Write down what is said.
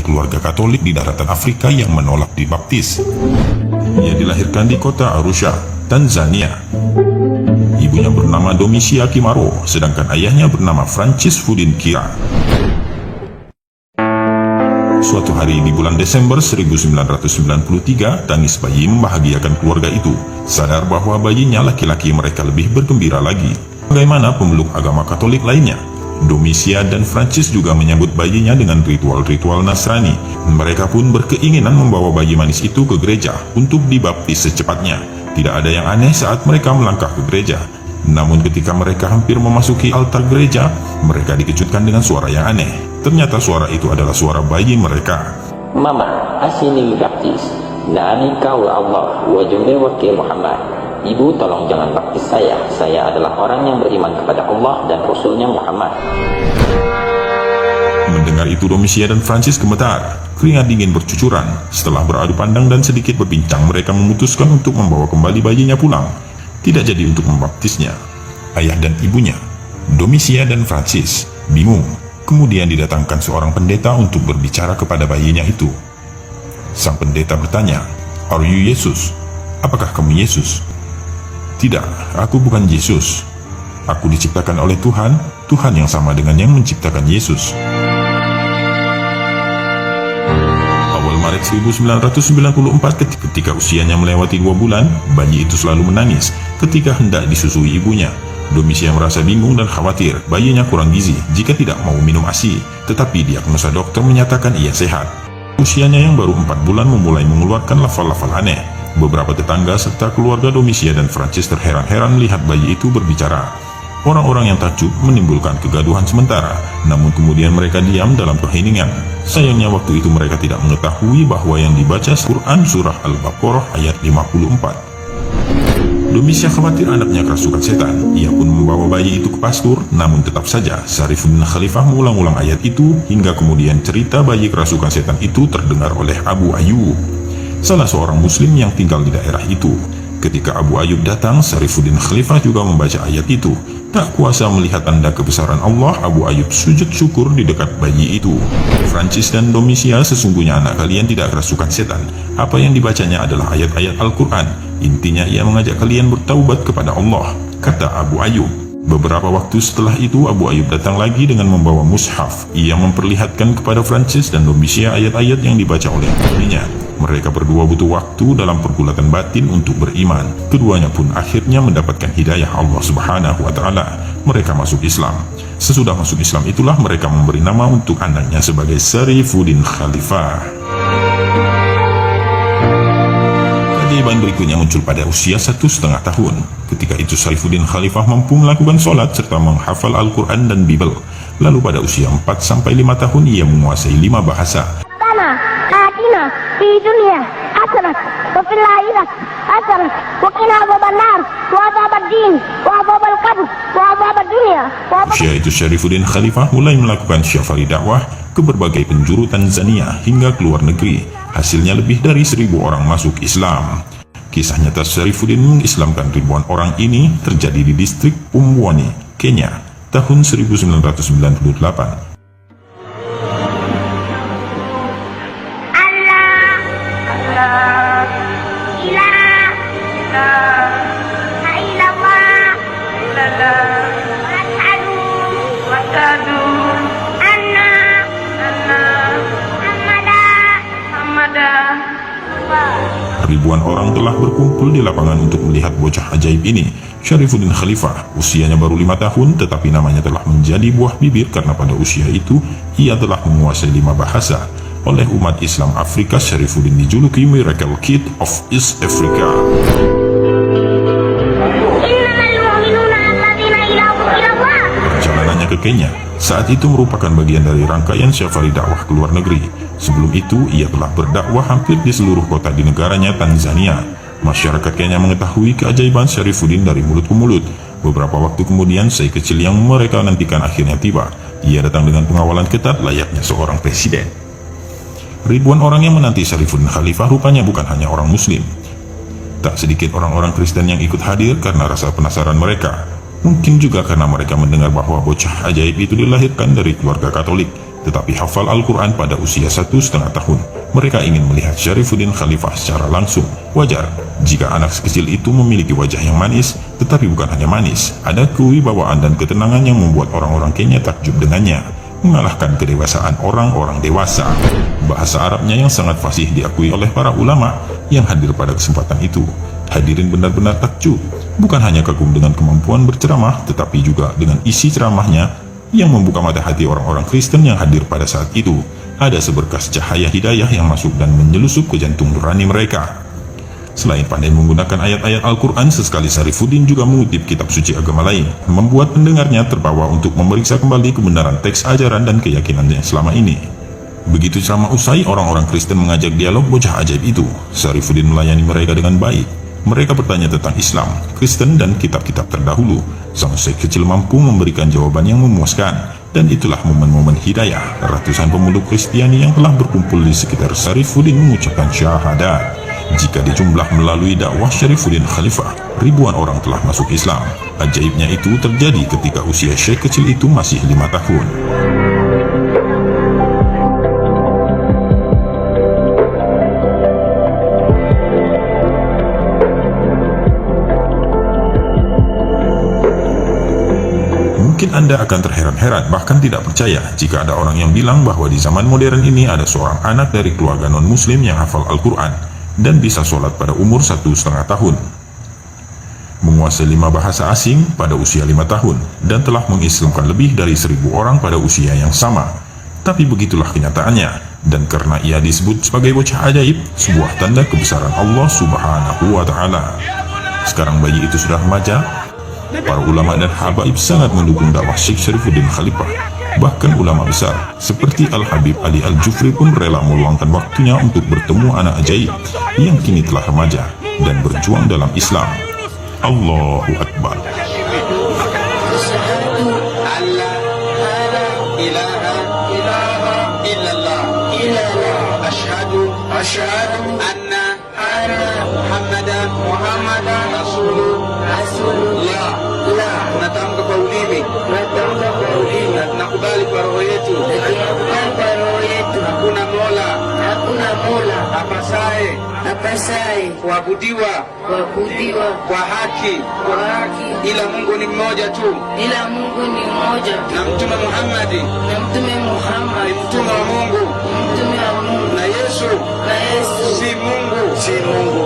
keluarga Katolik di daratan Afrika yang menolak dibaptis. Ia dilahirkan di kota Arusha, Tanzania. Ibunya bernama Domisia Kimaro, sedangkan ayahnya bernama Francis Fudin Kira. Suatu hari di bulan Desember 1993, tangis bayi membahagiakan keluarga itu, sadar bahwa bayinya laki-laki mereka lebih bergembira lagi. Bagaimana pemeluk agama Katolik lainnya? Domisia dan Francis juga menyambut bayinya dengan ritual-ritual Nasrani. Mereka pun berkeinginan membawa bayi manis itu ke gereja untuk dibaptis secepatnya. Tidak ada yang aneh saat mereka melangkah ke gereja. Namun ketika mereka hampir memasuki altar gereja, mereka dikejutkan dengan suara yang aneh. Ternyata suara itu adalah suara bayi mereka. Mama, asini baptis. Nani kau Allah wa jumbe wakil Muhammad. Ibu, tolong jangan baptis saya. Saya adalah orang yang beriman kepada Allah dan Rasulnya Muhammad. Mendengar itu, Domisia dan Francis gemetar. Keringat dingin bercucuran. Setelah beradu pandang dan sedikit berbincang, mereka memutuskan untuk membawa kembali bayinya pulang. Tidak jadi untuk membaptisnya. Ayah dan ibunya, Domisia dan Francis, bingung. Kemudian didatangkan seorang pendeta untuk berbicara kepada bayinya itu. Sang pendeta bertanya, "Are you Yesus? Apakah kamu Yesus?" "Tidak, aku bukan Yesus. Aku diciptakan oleh Tuhan, Tuhan yang sama dengan yang menciptakan Yesus." Awal Maret 1994, ketika usianya melewati 2 bulan, bayi itu selalu menangis ketika hendak disusui ibunya. Domisia merasa bingung dan khawatir bayinya kurang gizi jika tidak mau minum ASI, tetapi diagnosa dokter menyatakan ia sehat. Usianya yang baru 4 bulan memulai mengeluarkan lafal-lafal aneh. Beberapa tetangga serta keluarga Domisia dan Francis terheran-heran melihat bayi itu berbicara. Orang-orang yang takjub menimbulkan kegaduhan sementara, namun kemudian mereka diam dalam keheningan. Sayangnya waktu itu mereka tidak mengetahui bahwa yang dibaca Quran surah Al-Baqarah ayat 54. Domisia khawatir anaknya kerasukan setan. Ia pun membawa bayi itu ke pastur, namun tetap saja Syarifuddin Khalifah mengulang-ulang ayat itu hingga kemudian cerita bayi kerasukan setan itu terdengar oleh Abu Ayyub, salah seorang muslim yang tinggal di daerah itu. Ketika Abu Ayyub datang, Syarifuddin Khalifah juga membaca ayat itu. Tak kuasa melihat tanda kebesaran Allah, Abu Ayyub sujud syukur di dekat bayi itu. Francis dan Domisia, sesungguhnya anak kalian tidak kerasukan setan. Apa yang dibacanya adalah ayat-ayat Al-Quran. Intinya ia mengajak kalian bertaubat kepada Allah, kata Abu Ayyub. Beberapa waktu setelah itu, Abu Ayyub datang lagi dengan membawa mushaf. Ia memperlihatkan kepada Francis dan Domisia ayat-ayat yang dibaca oleh dirinya. Mereka berdua butuh waktu dalam pergulatan batin untuk beriman. Keduanya pun akhirnya mendapatkan hidayah Allah Subhanahu wa Ta'ala. Mereka masuk Islam. Sesudah masuk Islam itulah mereka memberi nama untuk anaknya sebagai Syarifuddin Khalifah. Keajaiban berikutnya muncul pada usia 1,5 tahun. Ketika itu Syarifuddin Khalifah mampu melakukan sholat serta menghafal Al-Quran dan Bible. Lalu pada usia 4-5 tahun ia menguasai 5 bahasa. Di dunia hasanah wa fil akhirati hasanah wa qina adzabannar wa adzabaddin wa adzabal qabr wa adzabad dunya. Usia itu Syarifuddin Khalifah mulai melakukan syafari dakwah ke berbagai penjuru Tanzania hingga ke luar negeri. Hasilnya lebih dari 1.000 orang masuk Islam. Kisah nyata Syarifuddin mengislamkan ribuan orang ini terjadi di distrik Pumwani, Kenya, tahun 1998. Ribuan orang telah berkumpul di lapangan untuk melihat bocah ajaib ini. Syarifuddin Khalifah, usianya baru 5 tahun, tetapi namanya telah menjadi buah bibir karena pada usia itu ia telah menguasai 5 bahasa. Oleh umat Islam Afrika, Syarifuddin dijuluki Miracle Kid of East Africa. Perjalanannya ke Kenya saat itu merupakan bagian dari rangkaian syafari dakwah ke luar negeri. Sebelum itu, ia telah berdakwah hampir di seluruh kota di negaranya Tanzania. Masyarakat Kenya mengetahui keajaiban Syarifuddin dari mulut ke mulut. Beberapa waktu kemudian, sei kecil yang mereka nantikan akhirnya tiba. Ia datang dengan pengawalan ketat layaknya seorang presiden. Ribuan orang yang menanti Syarifuddin Khalifah rupanya bukan hanya orang Muslim. Tak sedikit orang-orang Kristen yang ikut hadir karena rasa penasaran mereka. Mungkin juga karena mereka mendengar bahwa bocah ajaib itu dilahirkan dari keluarga Katolik. tetapi hafal Al-Quran pada usia 1,5 tahun. Mereka ingin melihat Syarifuddin Khalifah secara langsung. Wajar jika anak sekecil itu memiliki wajah yang manis, tetapi bukan hanya manis, ada kewibawaan dan ketenangan yang membuat orang-orang Kenya takjub dengannya, mengalahkan kedewasaan orang-orang dewasa. Bahasa Arabnya yang sangat fasih diakui oleh para ulama yang hadir pada kesempatan itu. Hadirin benar-benar takjub, bukan hanya kagum dengan kemampuan berceramah, tetapi juga dengan isi ceramahnya yang membuka mata hati orang-orang Kristen yang hadir pada saat itu. Ada seberkas cahaya hidayah yang masuk dan menyelusup ke jantung nurani mereka. Selain pandai menggunakan ayat-ayat Al-Quran, sesekali Syarifuddin juga mengutip kitab suci agama lain, membuat pendengarnya terbawa untuk memeriksa kembali kebenaran teks ajaran dan keyakinannya selama ini. Begitu ceramah usai, orang-orang Kristen mengajak dialog bocah ajaib itu. Syarifuddin melayani mereka dengan baik. Mereka bertanya tentang Islam, Kristen, dan kitab-kitab terdahulu. Sang syekh kecil mampu memberikan jawaban yang memuaskan, dan itulah momen-momen hidayah. Ratusan pemeluk Kristiani yang telah berkumpul di sekitar Syarifuddin mengucapkan syahadat. Jika dijumlah melalui dakwah Syarifuddin Khalifah, ribuan orang telah masuk Islam. Ajaibnya itu terjadi ketika usia syekh kecil itu masih 5 tahun. Mungkin Anda akan terheran-heran, bahkan tidak percaya jika ada orang yang bilang bahwa di zaman modern ini ada seorang anak dari keluarga non-muslim yang hafal Al-Quran dan bisa sholat pada umur 1,5 tahun, menguasai 5 bahasa asing pada usia 5 tahun, dan telah mengislamkan lebih dari 1.000 orang pada usia yang sama. Tapi begitulah kenyataannya, dan karena ia disebut sebagai bocah ajaib, sebuah tanda kebesaran Allah Subhanahu wa Ta'ala. Sekarang bayi itu sudah remaja. Para ulama dan habaib sangat mendukung dakwah Syekh Syarifuddin Khalifah. Bahkan ulama besar seperti Al-Habib Ali Al-Jufri pun rela meluangkan waktunya untuk bertemu anak ajaib yang kini telah remaja dan berjuang dalam Islam. Allahu Akbar. Asyhadu anna Muhammadan Rasulullah. Natamka kwa ulimi na tunakubali kwa roho yetu hakuna mola apasaye kuabudiwa kwa haki ila Mungu ni mmoja tu, na Mtume Muhammadi ni mtume wa Mungu, na Yesu si Mungu.